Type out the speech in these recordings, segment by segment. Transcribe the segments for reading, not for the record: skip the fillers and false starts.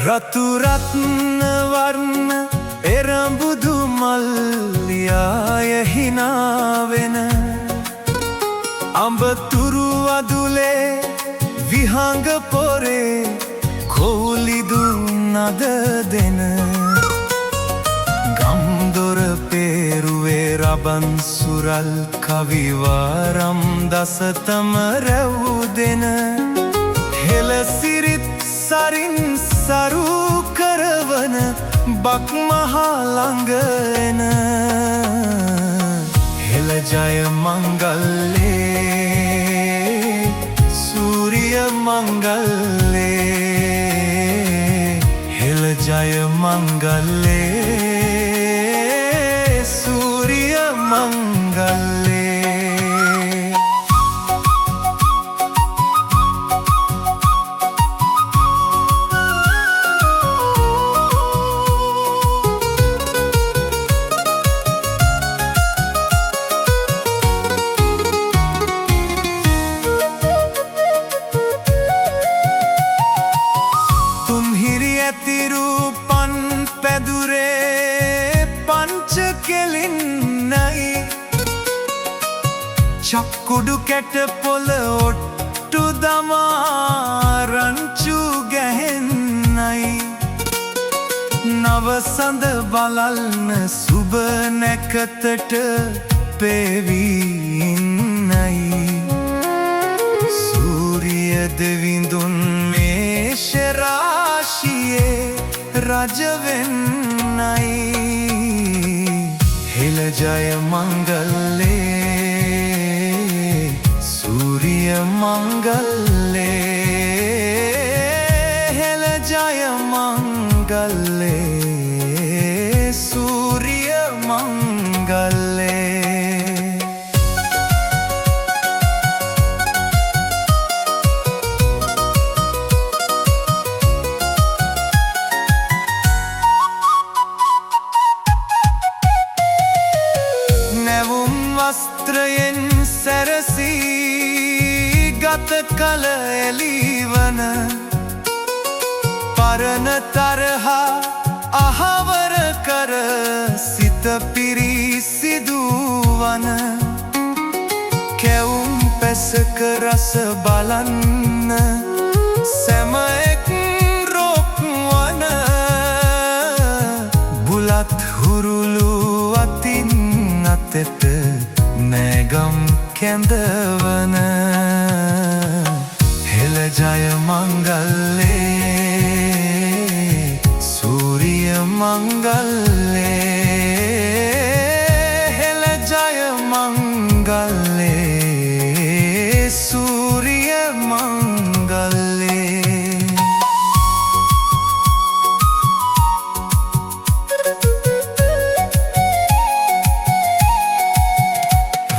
රතු රත්න වර්ණ එරඹුදු මල්ලියාය හිනාවෙන අඹතුරු වදුලේ විහංග පොරේ කෝලිදු නද දෙන ගම්දොර පේරුවේ රබන් සුරල් කවිවාරම් දසතම රැවුදෙන හෙළසිරිත් සරින් සරු කරවන බක් මහාළඟ එන හෙළ ජය මංගල්ලේ සූරිය මංගල්ලේ හෙළ ජය මංගල්ලේ සූරිය මංගල්ලේ තිරුපන් පැදුරේ පංච කෙලින්නයි චක්කුඩු කැට පොළ ඔට්ටු දමා රංචු ගැහෙන්නයි නවසඳ බලන්න සුබ නැකතට පෙවී ඉන්නයි සූරිය දෙවිඳුන් මේෂ රාශියේ රජවෙන්නයි හෙළ ජය මංගල්ලේ සූරිය මංගල්ලේ හෙළ ජය මංගල්ලේ සූරිය මංගල්ලේ වස්ත්‍රයෙන් සැරසී ගත කල එළිවන පරණ තරහා අහවර කර සිත පිරිසිදුවන කැවුම් පැසක රස බලන්න සැම එක් රොක්වන බුලත් හුරුළු අතින් අතෙත නෑගම් කැඳවන හෙළ ජය මංගල්ලේ සූරිය මංගල්ලේ හෙළ ජය මංගල්ලේ සූරිය මංගල්ලේ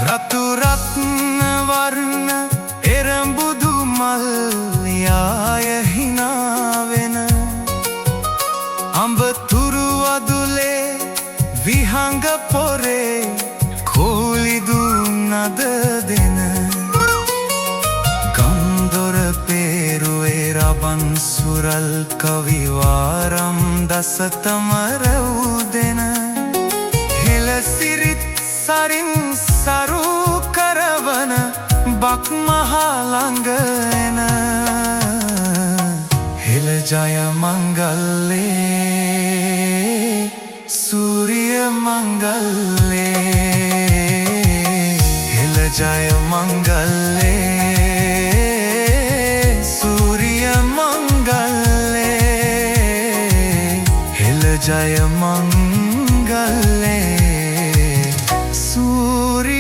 රතු රත්න වර්ණ එරඹුදු මල්ලියාය හිනාවෙන අඹතුරු වදුලේ විහංග පොරේ කෝලිදු නද දෙන ගම්දොර පේරුවේ රබන් සුරල් කවිවාරම් දසතම රැවුදෙන හෙළසිරිත් සරින් සරු කරවන බක් මහාළඟ එන හෙළ ජය මංගල්ලේ සූරිය මංගල්ලේ හෙළ ජය මංගල්ලේ සූරිය මංගල්ලේ හෙළ ජය මංගල්ලේ සූරිය